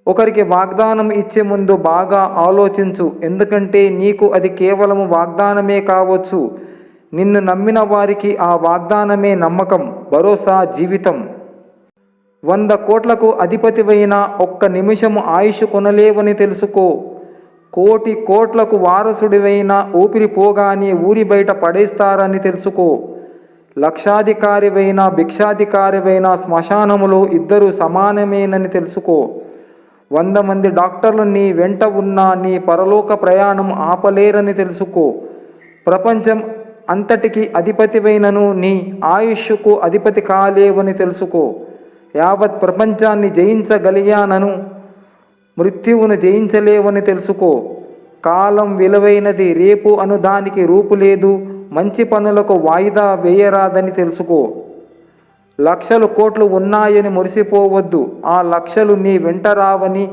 ఒకరికి వాగ్దానం ఇచ్చే ముందు బాగా ఆలోచించు, ఎందుకంటే నీకు అది కేవలం వాగ్దానమే కావచ్చు. నిన్ను నమ్మిన వారికి ఆ వాగ్దానమే నమ్మకం, భరోసా, జీవితం. 100 కోట్లకు అధిపతివైన ఒక్క నిమిషము ఆయుష్ కొనలేవని తెలుసుకో. కోటి కోట్లకు వారసుడివైన ఊపిరి పోగానే ఊరి బయట పడేస్తారని తెలుసుకో. లక్షాధికారివైన భిక్షాధికారివైన శ్మశానములో ఇద్దరు సమానమేనని తెలుసుకో. 100 మంది డాక్టర్లు నీ వెంట ఉన్నా నీ పరలోక ప్రయాణం ఆపలేరని తెలుసుకో. ప్రపంచం అంతటికి అధిపతివైనను నీ ఆయుష్కు అధిపతి కాలేవని తెలుసుకో. యావత్ ప్రపంచాన్ని జయించగలిగానను మృత్యువును జయించలేవని తెలుసుకో. కాలం విలువైనది, రేపు అను దానికి రూపు లేదు. మంచి పనులకు వాయిదా వేయరాదని తెలుసుకో. లక్షలు కోట్లు ఉన్నాయని మురిసిపోవద్దు. ఆ లక్షలు నీ వెంట రావని,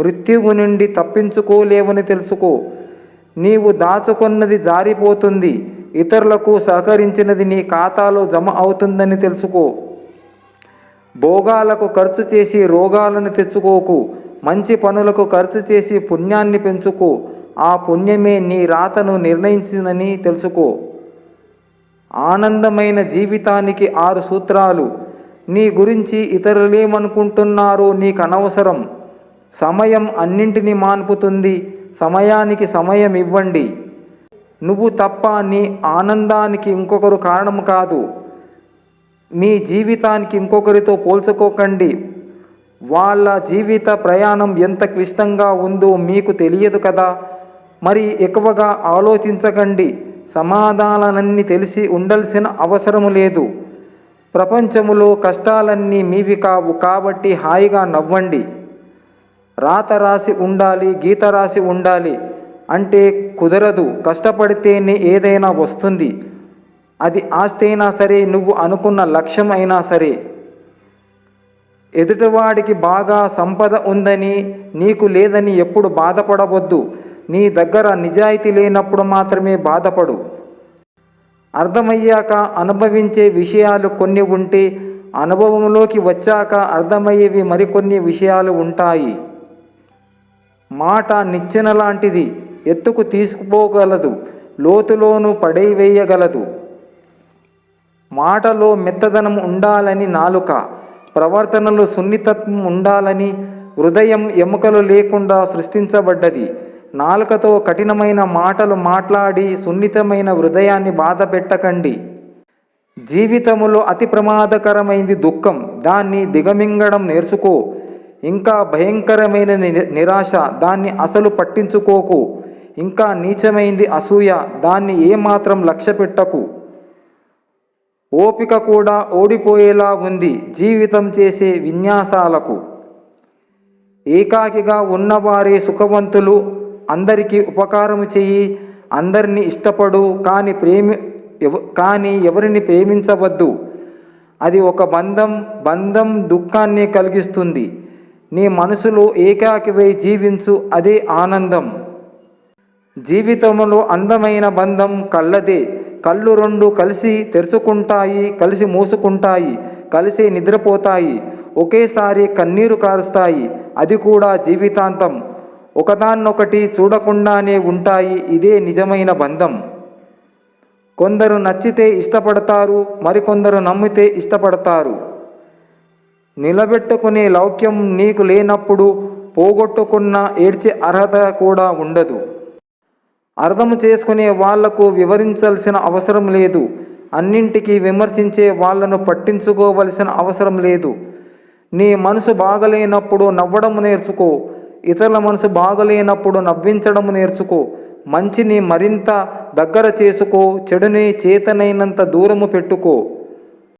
మృత్యువు నుండి తప్పించుకోలేవని తెలుసుకో. నీవు దాచుకున్నది జారిపోతుంది, ఇతరులకు సహకరించినది నీ ఖాతాలో జమ అవుతుందని తెలుసుకో. భోగాలకు ఖర్చు చేసి రోగాలను తెచ్చుకోకు. మంచి పనులకు ఖర్చు చేసి పుణ్యాన్ని పెంచుకో. ఆ పుణ్యమే నీ రాతను నిర్ణయించిందని తెలుసుకో. ఆనందమైన జీవితానికి 6 సూత్రాలు. నీ గురించి ఇతరులేమనుకుంటున్నారో నీకు అనవసరం. సమయం అన్నింటినీ మాన్పుతుంది. సమయానికి సమయం ఇవ్వండి. నువ్వు తప్ప నీ ఆనందానికి ఇంకొకరు కారణం కాదు. మీ జీవితానికి ఇంకొకరితో పోల్చుకోకండి. వాళ్ళ జీవిత ప్రయాణం ఎంత క్లిష్టంగా ఉందో మీకు తెలియదు కదా. మరి ఎక్కువగా ఆలోచించకండి. సమాధానాలన్నీ తెలిసి ఉండాల్సిన అవసరం లేదు. ప్రపంచములో కష్టాలన్నీ మీవి కావు, కాబట్టి హాయిగా నవ్వండి. రాత రాసి ఉండాలి, గీత రాసి ఉండాలి అంటే కుదరదు. కష్టపడితేనే ఏదైనా వస్తుంది. అది ఆస్తి అయినా సరే, నువ్వు అనుకున్న లక్ష్యం అయినా సరే. ఎదుటివాడికి బాగా సంపద ఉందని నీకు లేదని ఎప్పుడు బాధపడవద్దు. నీ దగ్గర నిజాయితీ లేనప్పుడు మాత్రమే బాధపడు. అర్థమయ్యాక అనుభవించే విషయాలు కొన్ని ఉంటే, అనుభవంలోకి వచ్చాక అర్థమయ్యేవి మరికొన్ని విషయాలు ఉంటాయి. మాట నిచ్చెన లాంటిది, ఎత్తుకు తీసుకుపోగలదు, లోతులోనూ పడేవేయగలదు. మాటలో మెత్తదనం ఉండాలని నాలుక, ప్రవర్తనలో సున్నితత్వం ఉండాలని హృదయం ఎముకలు లేకుండా సృష్టించబడ్డది. నాలుకతో కఠినమైన మాటలు మాట్లాడి సున్నితమైన హృదయాన్ని బాధ పెట్టకండి. జీవితంలో అతి ప్రమాదకరమైంది దుఃఖం. దాన్ని దిగమింగడం నేర్చుకో. ఇంకా భయంకరమైన నిరాశ, దాన్ని అసలు పట్టించుకోకు. ఇంకా నీచమైంది అసూయ, దాన్ని ఏమాత్రం లక్ష్య పెట్టకు. ఓపిక కూడా ఓడిపోయేలా ఉంది జీవితం చేసే విన్యాసాలకు. ఏకాకిగా ఉన్నవారే సుఖవంతులు. అందరికీ ఉపకారం చెయ్యి, అందరినీ ఇష్టపడు, కానీ ఎవరిని ప్రేమించవద్దు. అది ఒక బంధం దుఃఖాన్ని కలిగిస్తుంది. నీ మనసులో ఏకాకివై జీవించు, అదే ఆనందం. జీవితంలో అందమైన బంధం కళ్ళదే. కళ్ళు రెండు కలిసి తెరుచుకుంటాయి, కలిసి మూసుకుంటాయి, కలిసి నిద్రపోతాయి, ఒకేసారి కన్నీరు కారుస్తాయి. అది కూడా జీవితాంతం. ఒకదాన్నొకటి చూడకుండానే ఉంటాయి. ఇదే నిజమైన బంధం. కొందరు నచ్చితే ఇష్టపడతారు, మరికొందరు నమ్మితే ఇష్టపడతారు. నిలబెట్టుకునే లౌక్యం నీకు లేనప్పుడు పోగొట్టుకున్న ఏడ్చే అర్హత కూడా ఉండదు. అర్థం చేసుకునే వాళ్లకు వివరించాల్సిన అవసరం లేదు. అన్నింటికీ విమర్శించే వాళ్లను పట్టించుకోవలసిన అవసరం లేదు. నీ మనసు బాగలేనప్పుడు నవ్వడం నేర్చుకో. ఇతరుల మనసు బాగలేనప్పుడు నవ్వించడం నేర్చుకో. మంచిని మరింత దగ్గర చేసుకో, చెడుని చేతనైనంత దూరము పెట్టుకో.